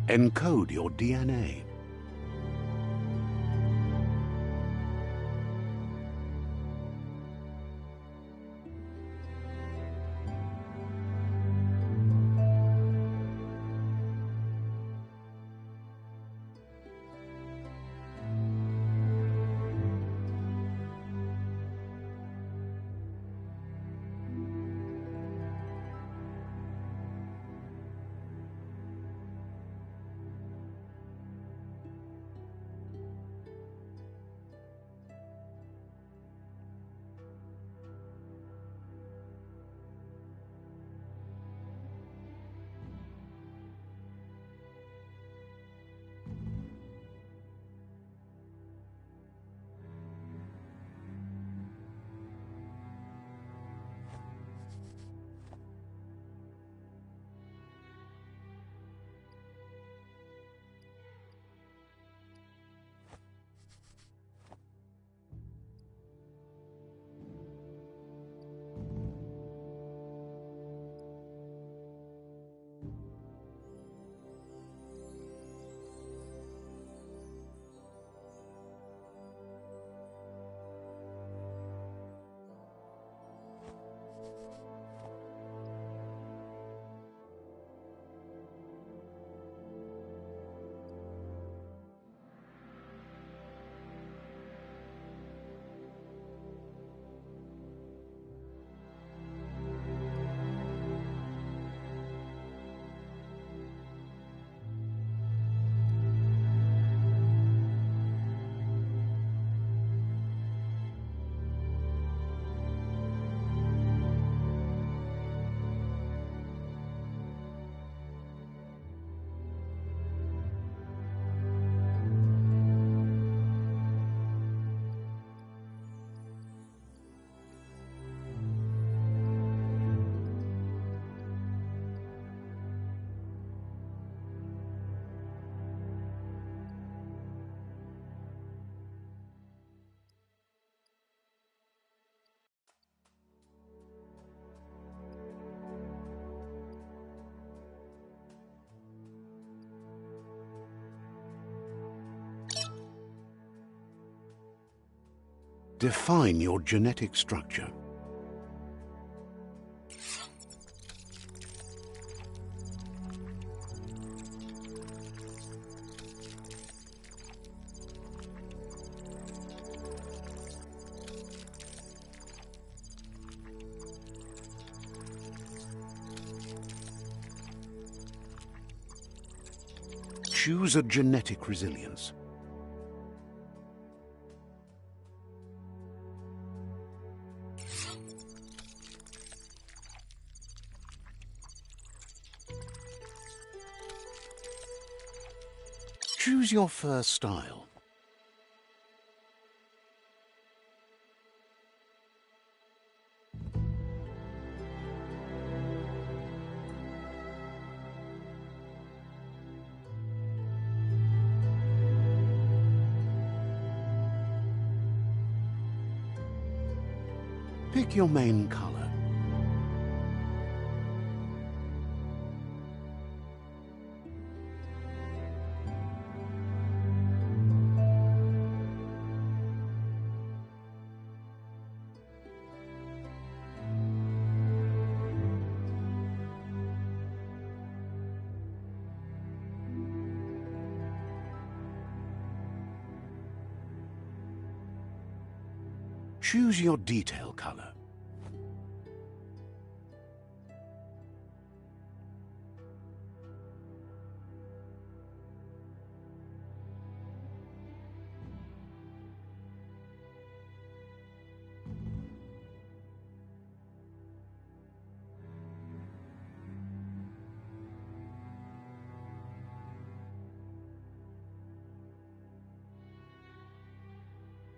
Encode your DNA. Define your genetic structure. Choose a genetic resilience. Choose your fur style. Pick your main color. Choose your detail color.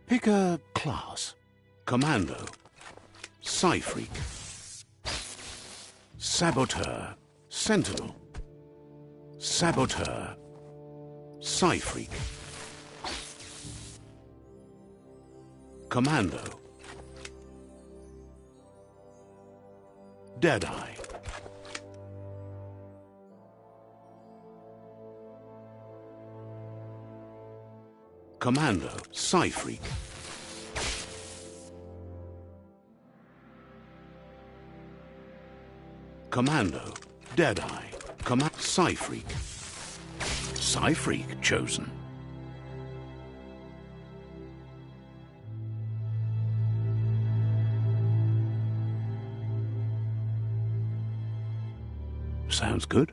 Pick a class. Commando, Psy-Freak, Saboteur, Sentinel, Saboteur, Psy-Freak, Commando, Deadeye, Commando, Psy-Freak. Commando, Deadeye. Psy-Freak. Psy-Freak chosen. Sounds good.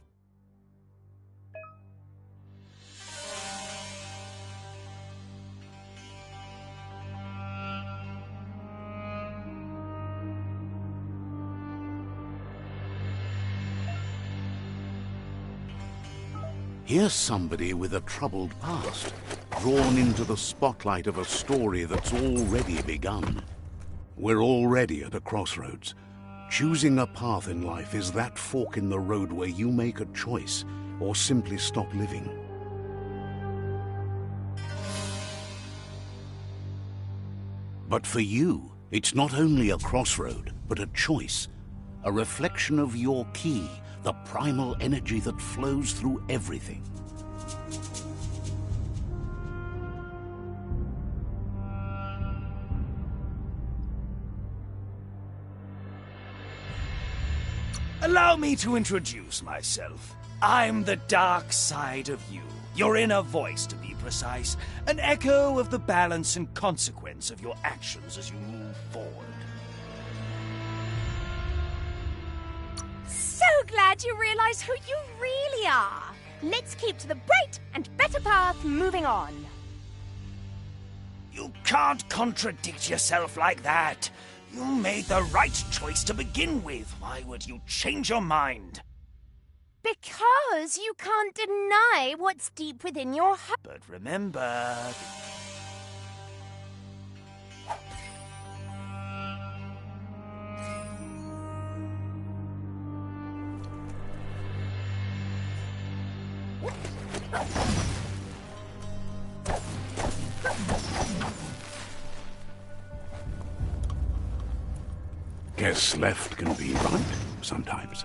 Here's somebody with a troubled past, drawn into the spotlight of a story that's already begun. We're already at a crossroads. Choosing a path in life is that fork in the road where you make a choice or simply stop living. But for you, it's not only a crossroad, but a choice, a reflection of your key, the primal energy that flows through everything. Allow me to introduce myself. I'm the dark side of you. Your inner voice, to be precise. An echo of the balance and consequence of your actions as you move forward. So glad you realize who you really are. Let's keep to the bright and better path moving on. You can't contradict yourself like that. You made the right choice to begin with. Why would you change your mind? Because you can't deny what's deep within your heart. But remember... Guess left can be right sometimes.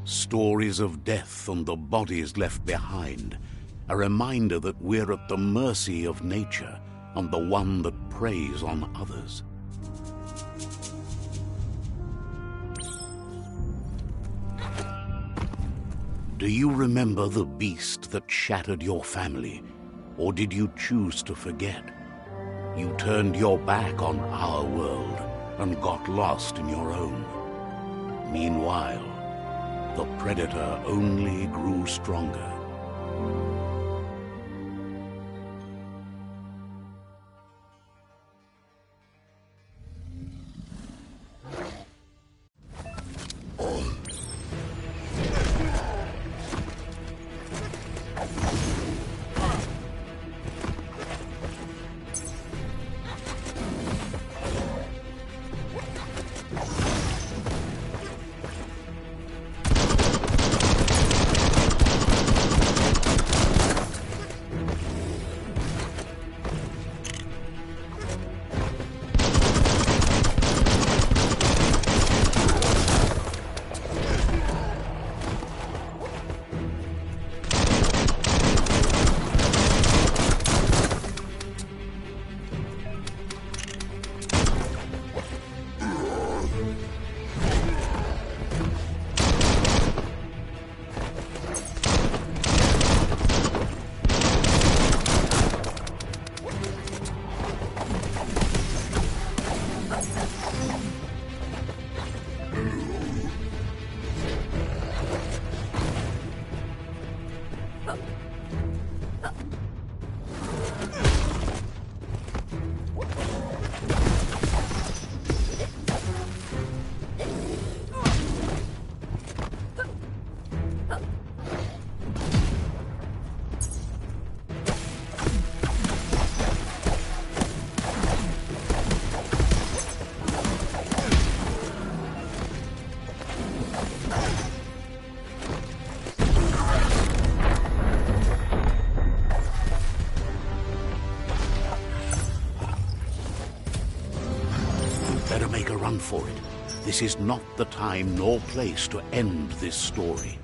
Stories of death and the bodies left behind, a reminder that we're at the mercy of nature and the one that preys on others. Do you remember the beast that shattered your family, or did you choose to forget? You turned your back on our world and got lost in your own. Meanwhile, the predator only grew stronger. For it. this is not the time nor place to end this story.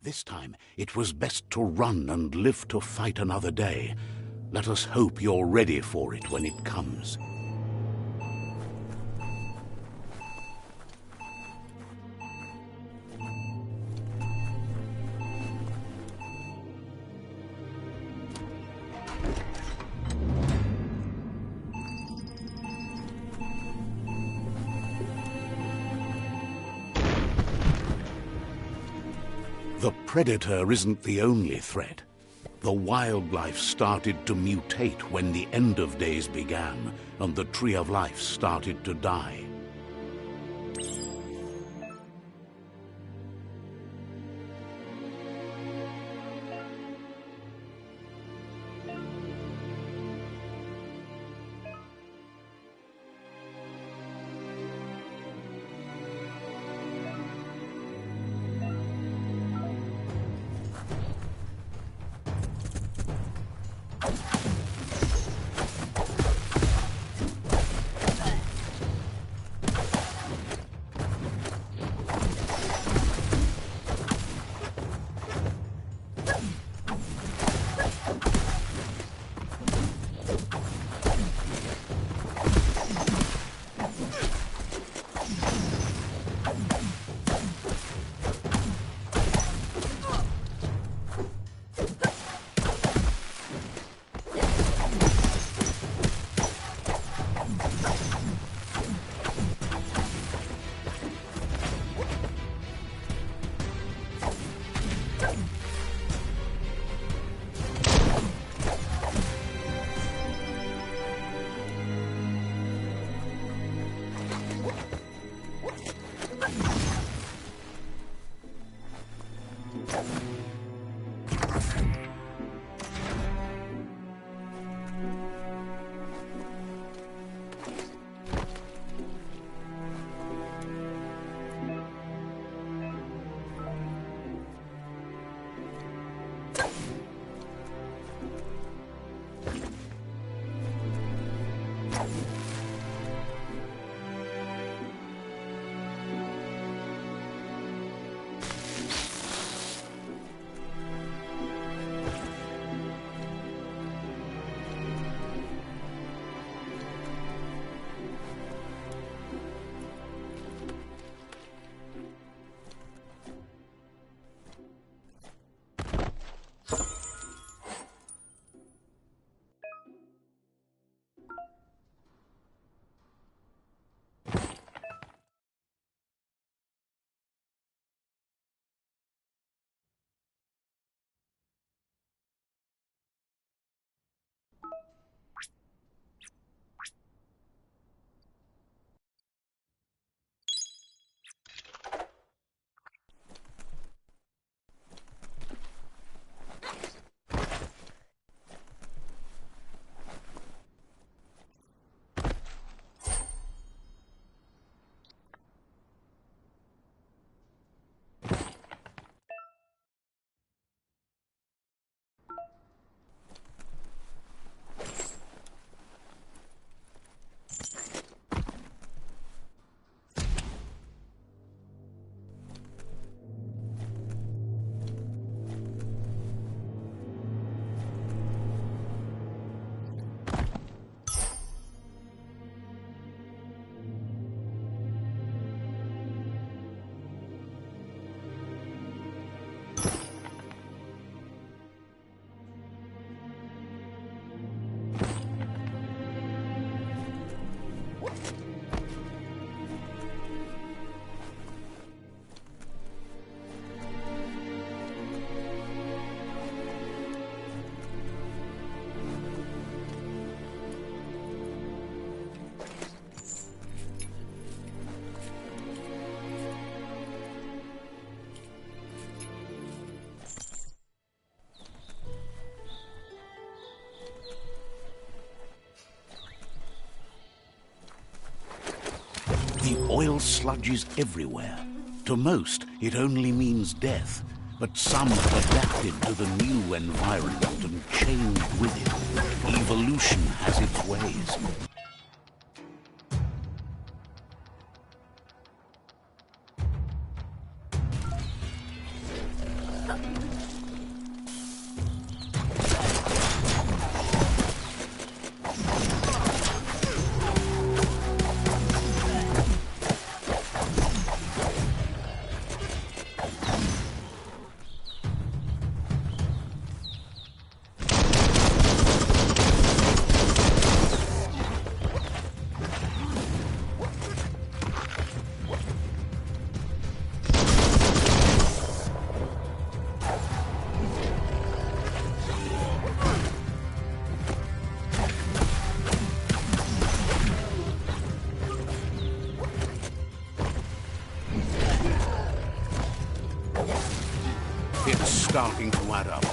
This time, it was best to run and live to fight another day. Let us hope you're ready for it when it comes. The predator isn't the only threat. The wildlife started to mutate when the end of days began, and the tree of life started to die. The oil sludges everywhere. To most, it only means death. But some have adapted to the new environment and changed with it. Evolution has its ways. It's starting to add up.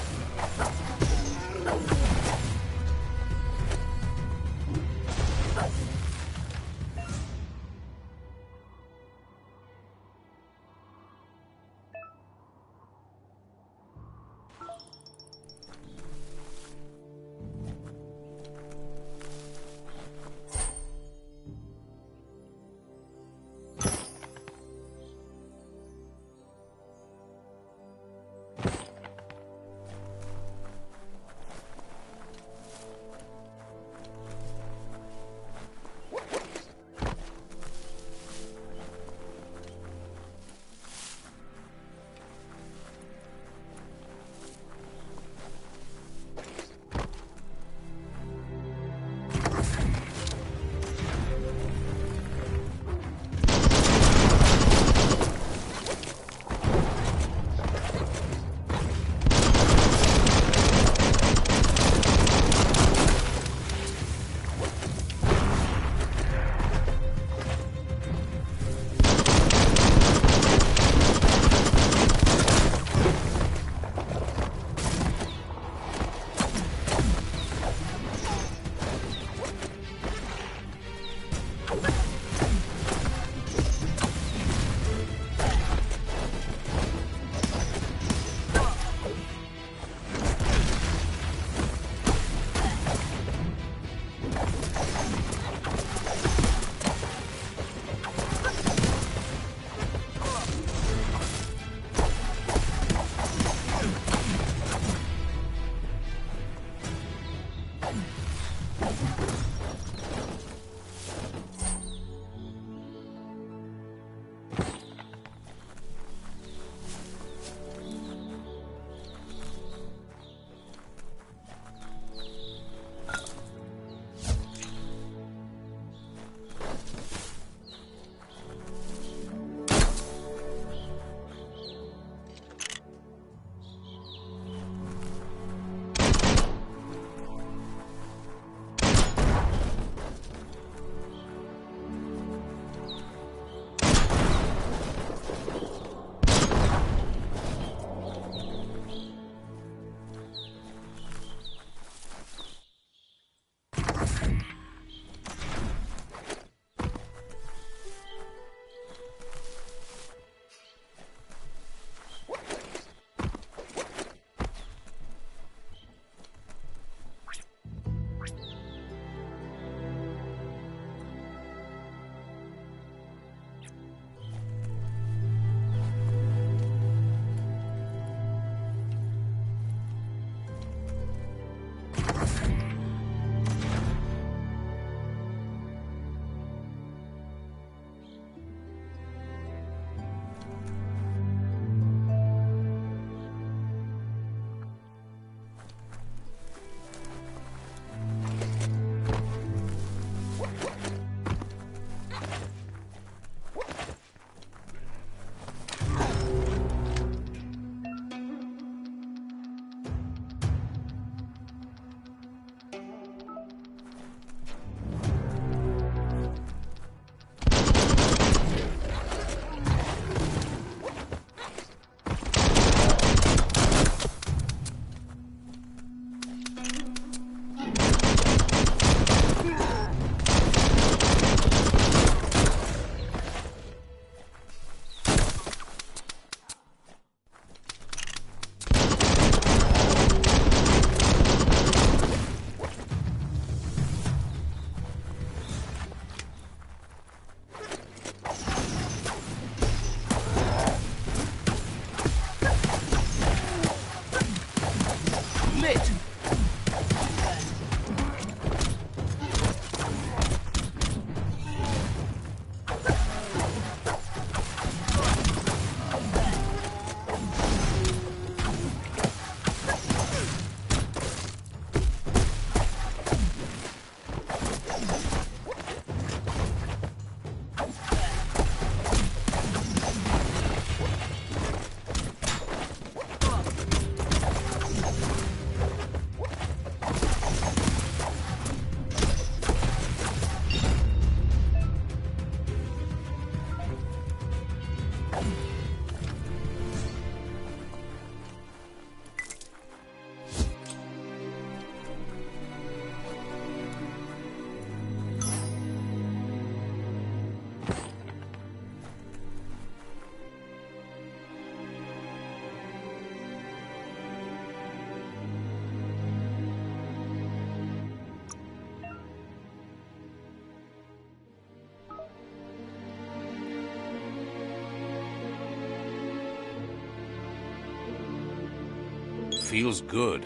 feels good.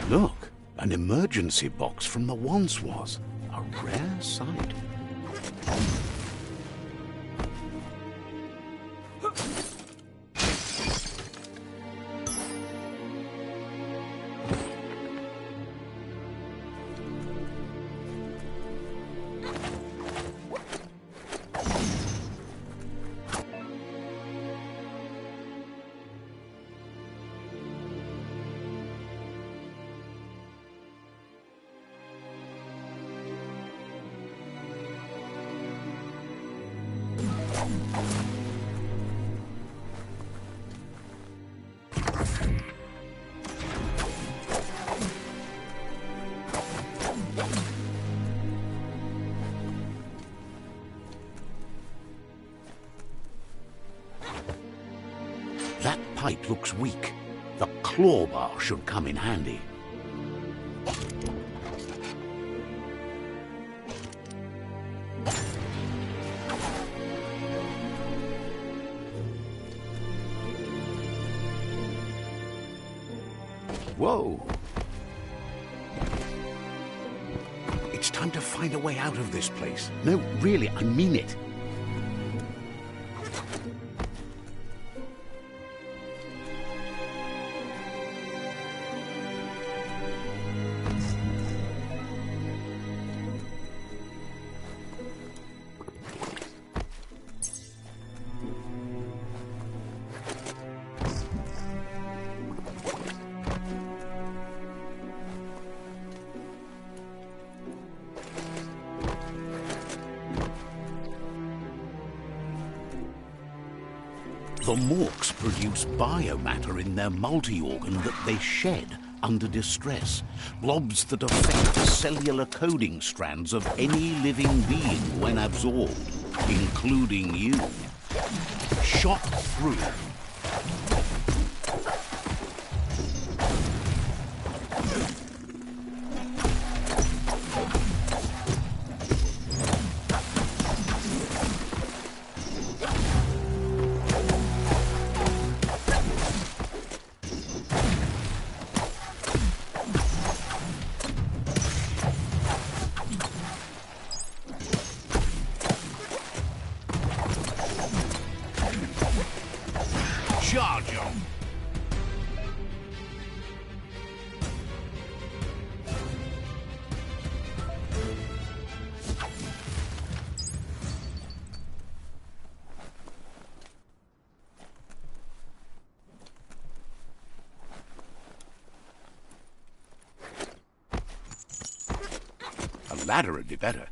Look, an emergency box from the once was. A rare sight. That pipe looks weak. The claw bar should come in handy. Whoa! It's time to find a way out of this place. No, really, I mean it. The morks produce biomatter in their multi-organ that they shed under distress. Blobs that affect the cellular coding strands of any living being when absorbed, including you. Shot through. charge of. A ladder would be better.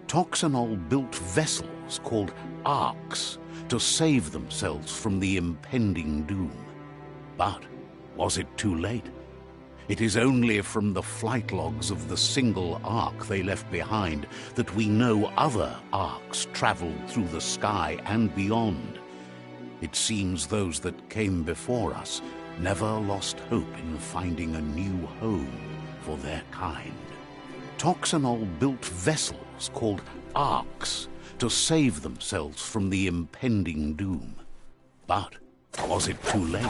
Toxanol built vessels called arks to save themselves from the impending doom. But was it too late? It is only from the flight logs of the single ark they left behind that we know other arks traveled through the sky and beyond. It seems those that came before us never lost hope in finding a new home for their kind. Toxanol built vessels called arks to save themselves from the impending doom. But was it too late?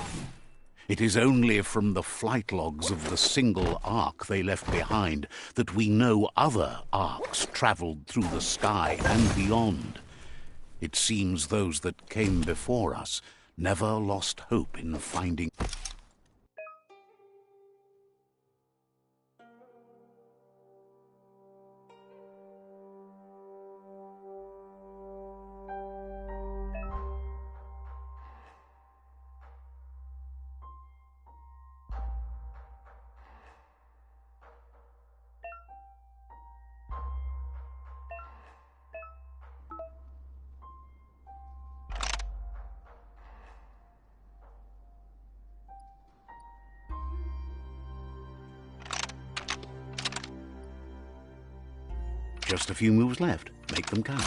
It is only from the flight logs of the single ark they left behind that we know other arks traveled through the sky and beyond. It seems those that came before us never lost hope in finding... Just a few moves left. Make them count.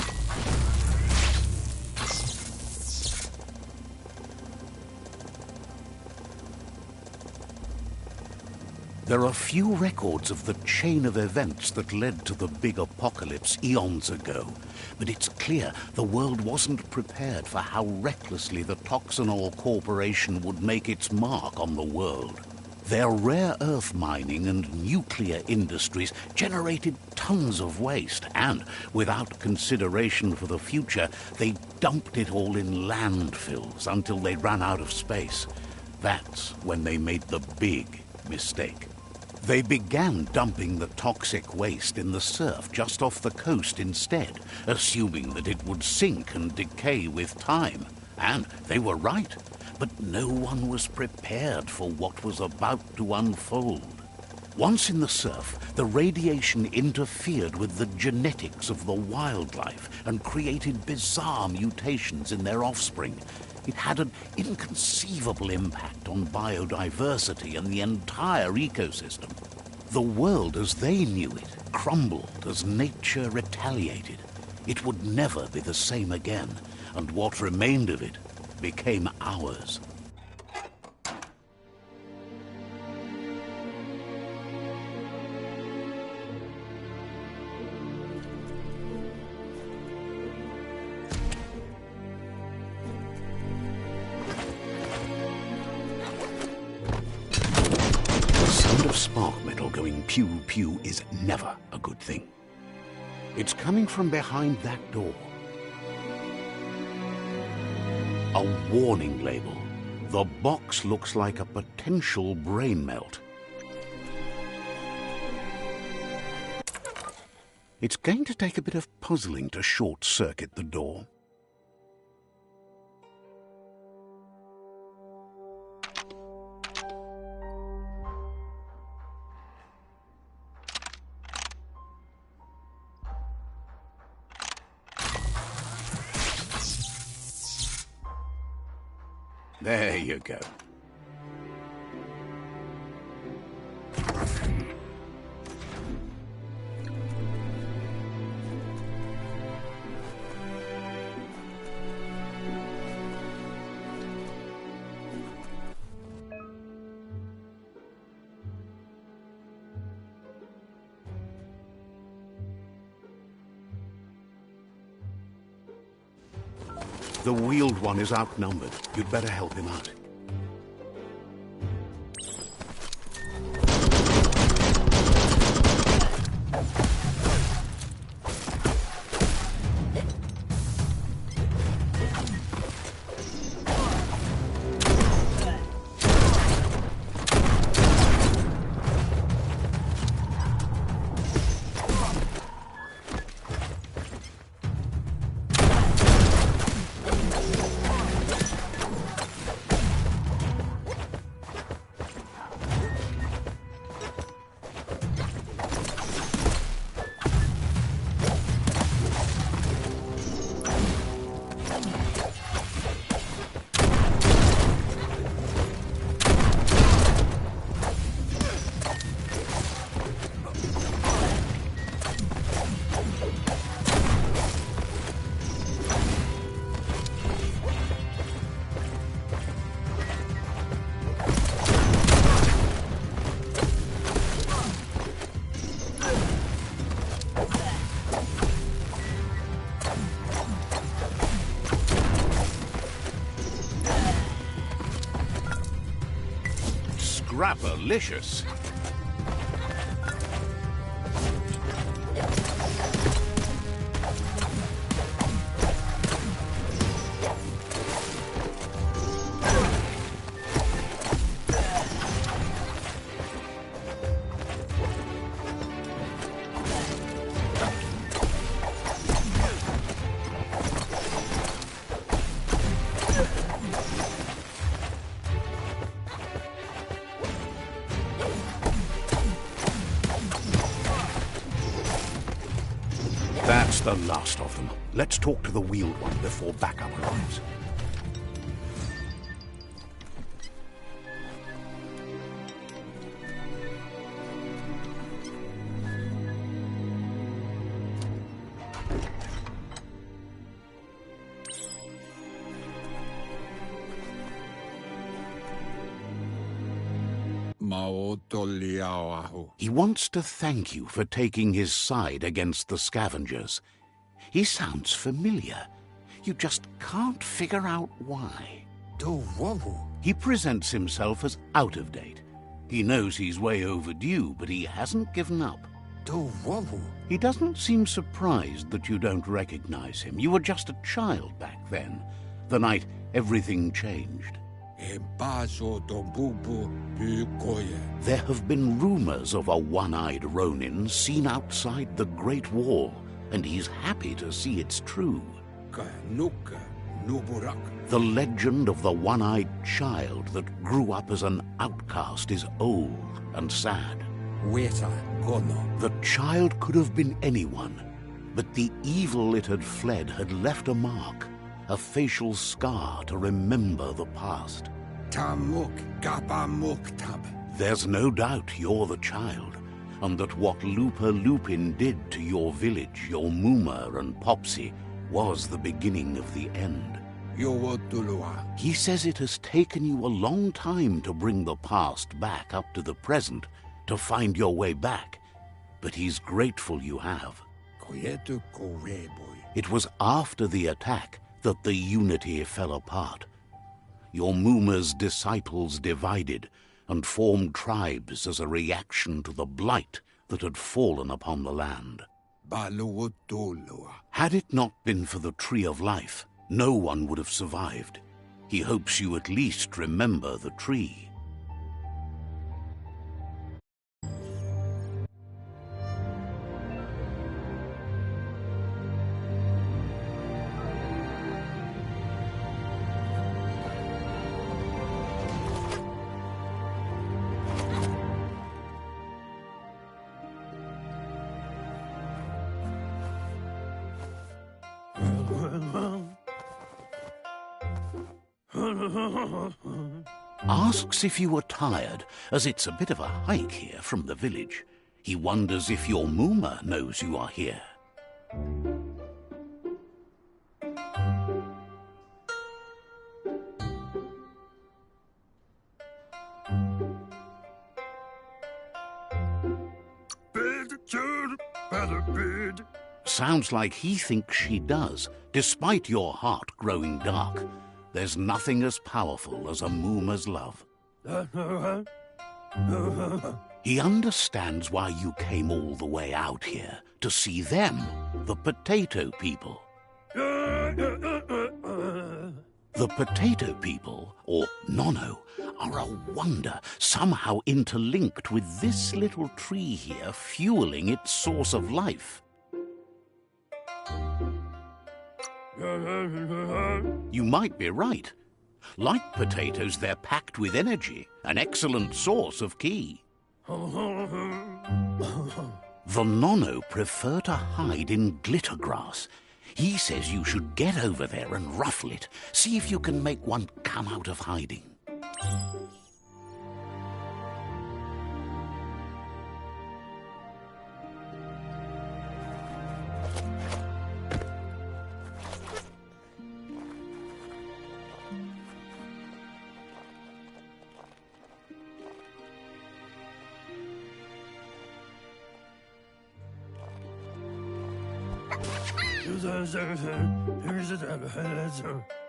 There are few records of the chain of events that led to the big apocalypse eons ago, but it's clear the world wasn't prepared for how recklessly the Toxanol Corporation would make its mark on the world. Their rare earth mining and nuclear industries generated tons of waste, and, without consideration for the future, they dumped it all in landfills until they ran out of space. That's when they made the big mistake. They began dumping the toxic waste in the surf just off the coast instead, assuming that it would sink and decay with time. And they were right, but no one was prepared for what was about to unfold. Once in the surf, the radiation interfered with the genetics of the wildlife and created bizarre mutations in their offspring. It had an inconceivable impact on biodiversity and the entire ecosystem. The world as they knew it crumbled as nature retaliated. It would never be the same again, and what remained of it became ours. Spark metal going pew-pew is never a good thing. It's coming from behind that door. A warning label. The box looks like a potential brain melt. It's going to take a bit of puzzling to short-circuit the door. There you go. The wheeled one is outnumbered. You'd better help him out. Scrapalicious. That's the last of them. Let's talk to the wheeled one before backup arrives. He wants to thank you for taking his side against the scavengers. He sounds familiar. You just can't figure out why. He presents himself as out of date. He knows he's way overdue, but he hasn't given up. He doesn't seem surprised that you don't recognize him. You were just a child back then, the night everything changed. There have been rumors of a one-eyed Ronin seen outside the Great Wall, and he's happy to see it's true. The legend of the one-eyed child that grew up as an outcast is old and sad. The child could have been anyone, but the evil it had fled had left a mark, a facial scar to remember the past. There's no doubt you're the child, and that what Lupa Lupin did to your village, your Muma and Popsy, was the beginning of the end. He says it has taken you a long time to bring the past back up to the present, to find your way back, but he's grateful you have. It was after the attack that the unity fell apart. Your Muma's disciples divided and formed tribes as a reaction to the blight that had fallen upon the land. Had it not been for the Tree of Life, no one would have survived. He hopes you at least remember the tree. Asks if you are tired, as it's a bit of a hike here from the village. He wonders if your Muma knows you are here. Sounds like he thinks she does, despite your heart growing dark. There's nothing as powerful as a Muma's love. He understands why you came all the way out here, to see them, the potato people. The potato people, or Nono, are a wonder, somehow interlinked with this little tree here, fueling its source of life. You might be right. Like potatoes, they're packed with energy, an excellent source of ki. The Nono prefer to hide in glitter grass. He says you should get over there and ruffle it. See if you can make one come out of hiding.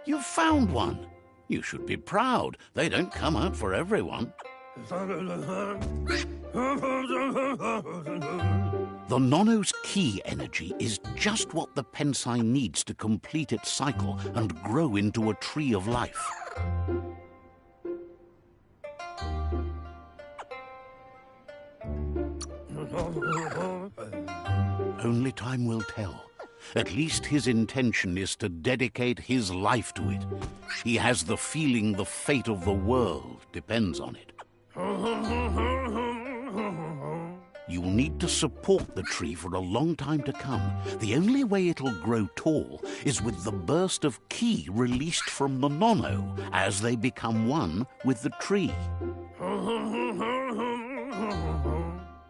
You found one. You should be proud. They don't come out for everyone. The Nono's ki energy is just what the Pensai needs to complete its cycle and grow into a tree of life. Only time will tell. At least his intention is to dedicate his life to it. He has the feeling the fate of the world depends on it. You'll need to support the tree for a long time to come. The only way it'll grow tall is with the burst of ki released from the Nono as they become one with the tree.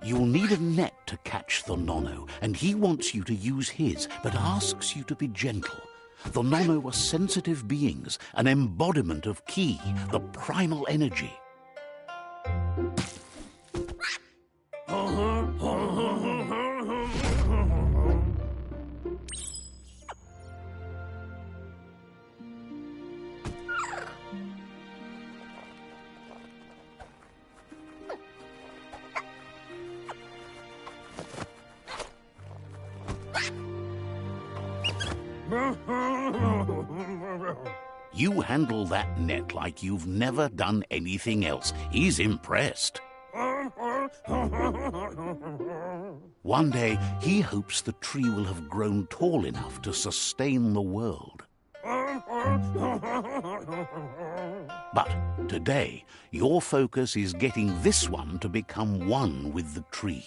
You'll need a net to catch the Nono, and he wants you to use his, but asks you to be gentle. The Nono are sensitive beings, an embodiment of ki, the primal energy. You handle that net like you've never done anything else. He's impressed. One day, he hopes the tree will have grown tall enough to sustain the world. But today, your focus is getting this one to become one with the tree.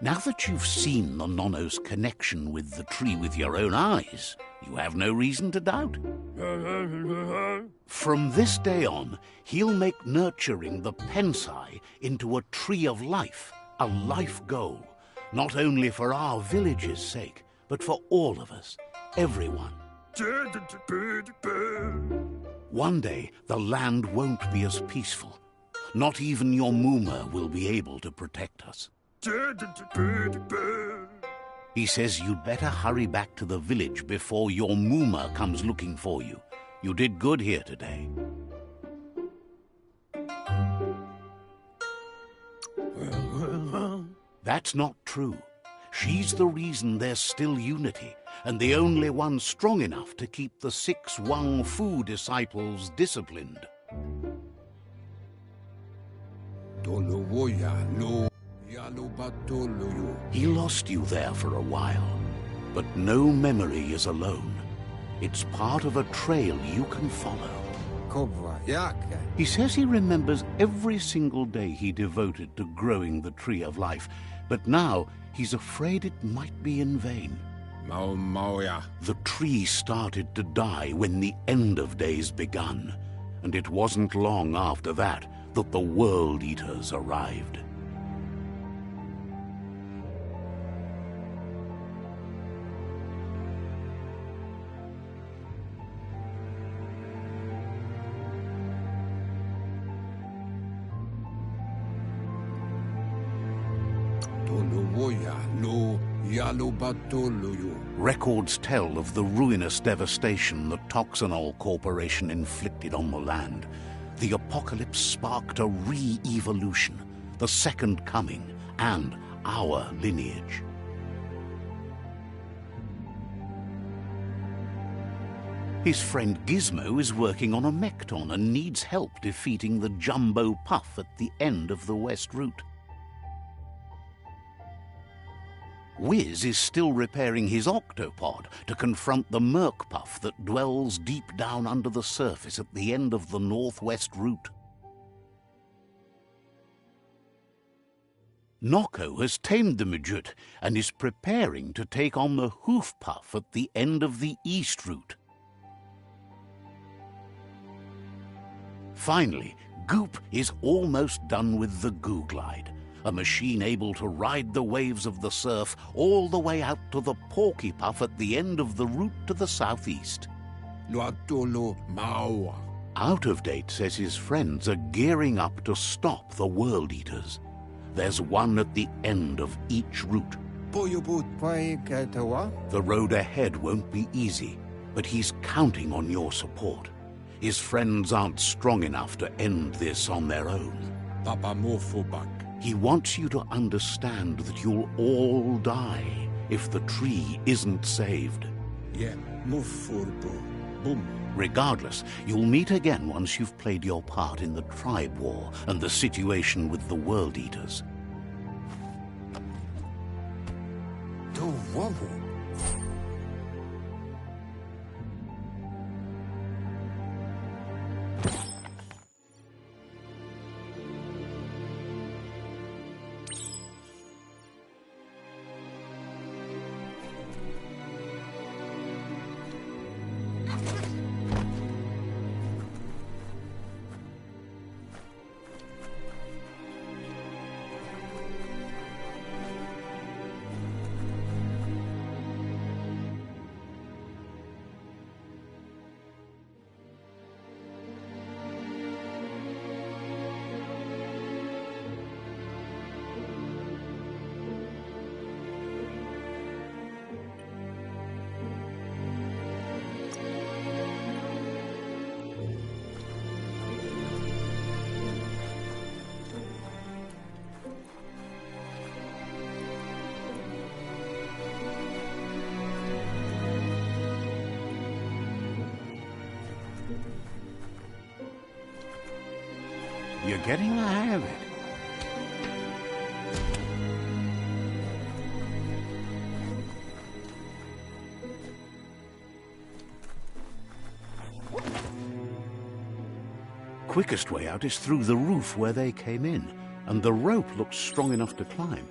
Now that you've seen the Nonno's connection with the tree with your own eyes, you have no reason to doubt. From this day on, he'll make nurturing the Pensai into a tree of life, a life goal, not only for our village's sake, but for all of us, everyone. One day, the land won't be as peaceful. Not even your Muma will be able to protect us. He says you'd better hurry back to the village before your Muma comes looking for you. You did good here today. That's not true. She's the reason there's still unity, and the only one strong enough to keep the 6 Wang Fu disciples disciplined. He lost you there for a while, but no memory is alone. It's part of a trail you can follow. He says he remembers every single day he devoted to growing the tree of life, but now he's afraid it might be in vain. The tree started to die when the end of days begun, and it wasn't long after that that the World Eaters arrived. Records tell of the ruinous devastation the Toxanol Corporation inflicted on the land. The apocalypse sparked a re-evolution, the second coming, and our lineage. His friend Gizmo is working on a Mekton and needs help defeating the Jumbo Puff at the end of the West Route. Wiz is still repairing his octopod to confront the Merc Puff that dwells deep down under the surface at the end of the Northwest Route. Noko has tamed the Midget and is preparing to take on the Hoof Puff at the end of the East Route. Finally, Goop is almost done with the Goo Glide, a machine able to ride the waves of the surf all the way out to the Porky Puff at the end of the route to the southeast. Out of Date says his friends are gearing up to stop the World Eaters. There's one at the end of each route. The road ahead won't be easy, but he's counting on your support. His friends aren't strong enough to end this on their own. He wants you to understand that you'll all die if the tree isn't saved. Regardless, you'll meet again once you've played your part in the tribe war and the situation with the World Eaters. You're getting the hang of it. Quickest way out is through the roof where they came in, and the rope looks strong enough to climb.